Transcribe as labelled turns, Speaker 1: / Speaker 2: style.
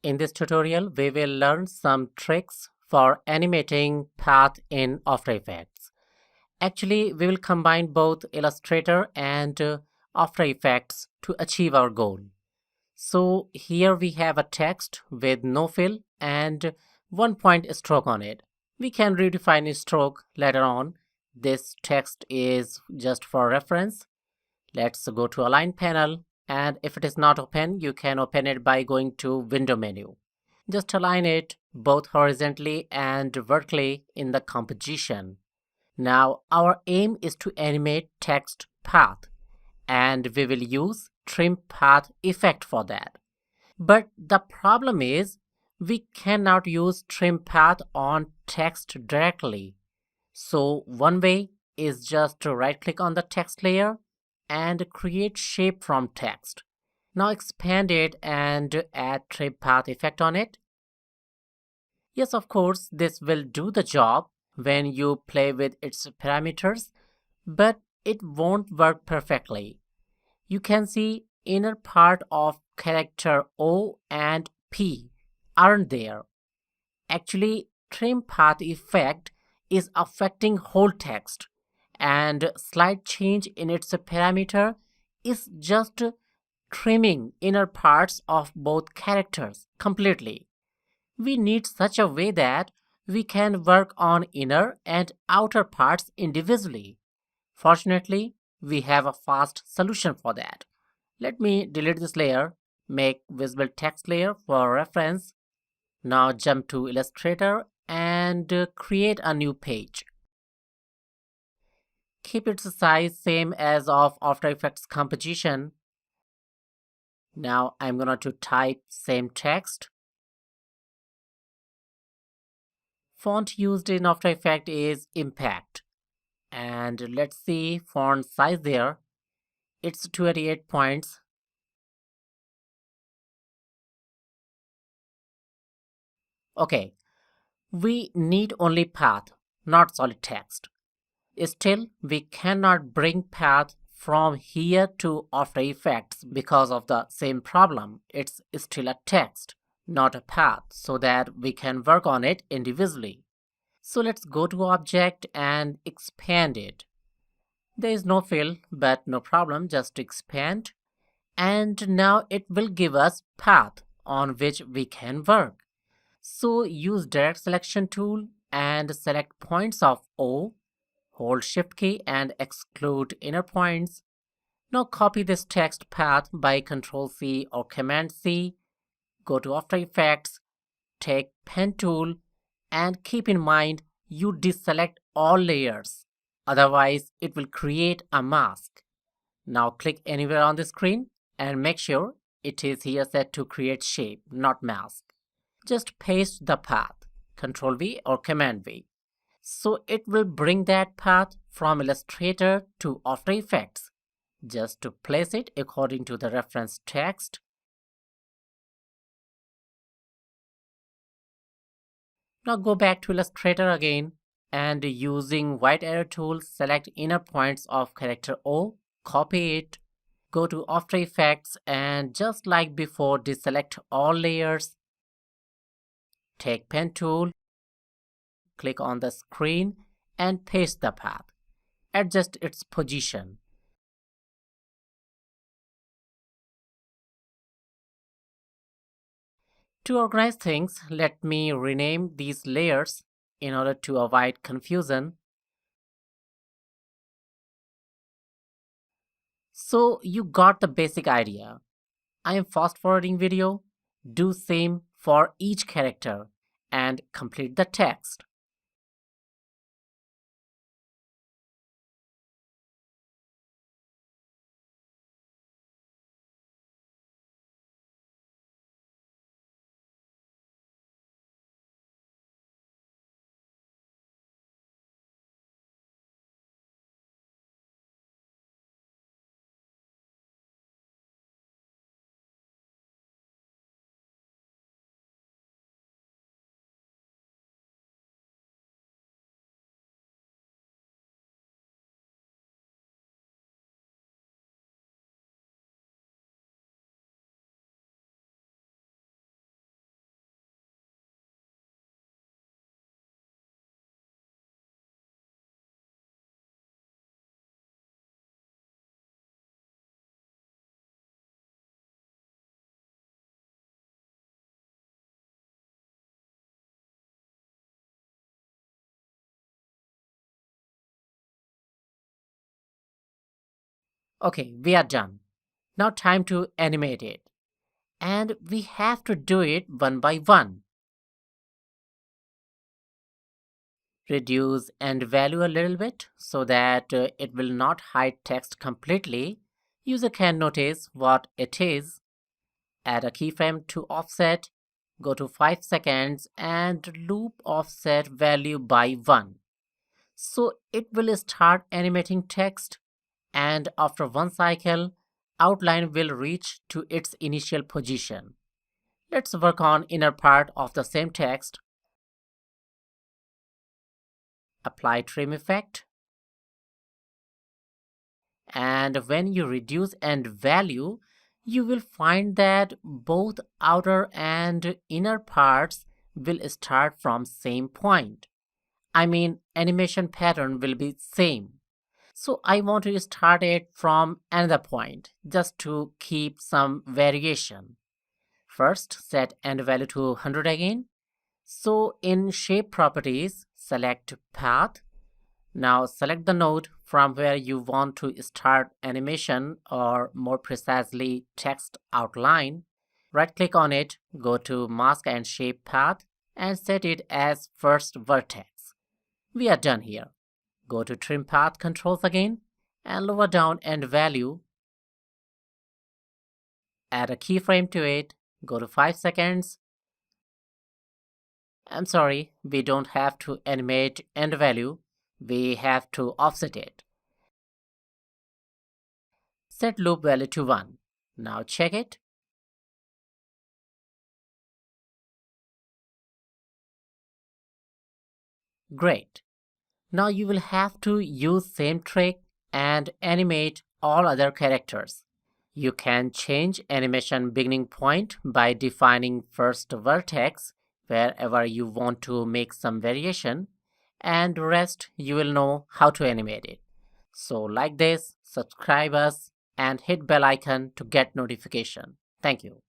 Speaker 1: In this tutorial, we will learn some tricks for animating path in After Effects. Actually, we will combine both Illustrator and After Effects to achieve our goal. So here we have a text with no fill and 1 point stroke on it. We can redefine a stroke later on. This text is just for reference. Let's go to Align panel, and if it is not open, you can open it by going to Window menu. Just align it both horizontally and vertically in the composition. Now our aim is to animate text path, and we will use trim path effect for that. But the problem is we cannot use trim path on text directly. So one way is just to right click on the text layer and create shape from text. Now expand it and add trim path effect on it. Yes, of course, this will do the job when you play with its parameters, but it won't work perfectly. You can see inner part of character O and P aren't there. Actually, trim path effect is affecting whole text, and slight change in its parameter is just trimming inner parts of both characters completely. We need such a way that we can work on inner and outer parts individually. Fortunately, we have a fast solution for that. Let me delete this layer, make visible text layer for reference. Now jump to Illustrator and create a new page. Keep its size same as of After Effects composition. Now I'm going to type same text. Font used in After Effects is Impact. And let's see font size there. It's 288 points. Okay, we need only path, not solid text. Still, we cannot bring path from here to After Effects because of the same problem. It's still a text, not a path, so that we can work on it individually. So let's go to Object and expand it. There is no fill, but no problem, just expand. And now it will give us path on which we can work. So use Direct Selection tool and select points of O. Hold Shift key and exclude inner points. Now copy this text path by Ctrl C or Command C. Go to After Effects, take Pen tool, and keep in mind you deselect all layers. Otherwise, it will create a mask. Now click anywhere on the screen and make sure it is here set to create shape, not mask. Just paste the path, Ctrl V or Command V. So it will bring that path from Illustrator to After Effects. Just to place it according to the reference text. Now go back to Illustrator again and using white arrow tool select inner points of character O, copy it, go to After Effects and just like before deselect all layers. Take Pen tool, click on the screen and paste the path. Adjust its position. To organize things, let me rename these layers in order to avoid confusion. So you got the basic idea. I am fast forwarding video. Do same for each character and complete the text. Okay, we are done. Now time to animate it. And we have to do it one by one. Reduce end value a little bit so that it will not hide text completely. User can notice what it is. Add a keyframe to offset. Go to 5 seconds and loop offset value by 1. So it will start animating text, and after one cycle, outline will reach to its initial position. Let's work on inner part of the same text. Apply trim effect. And when you reduce end value, you will find that both outer and inner parts will start from same point. I mean, animation pattern will be same. So I want to start it from another point just to keep some variation. First, set end value to 100 again. So in shape properties, select path. Now select the node from where you want to start animation, or more precisely text outline. Right click on it, go to mask and shape path and set it as first vertex. We are done here. Go to trim path controls again and lower down end value. Add a keyframe to it. Go to 5 seconds. I'm sorry, we don't have to animate end value. We have to offset it. Set loop value to 1. Now check it. Great. Now you will have to use same trick and animate all other characters. You can change animation beginning point by defining first vertex wherever you want to make some variation, and rest you will know how to animate it. So like this, subscribe us and hit bell icon to get notification. Thank you.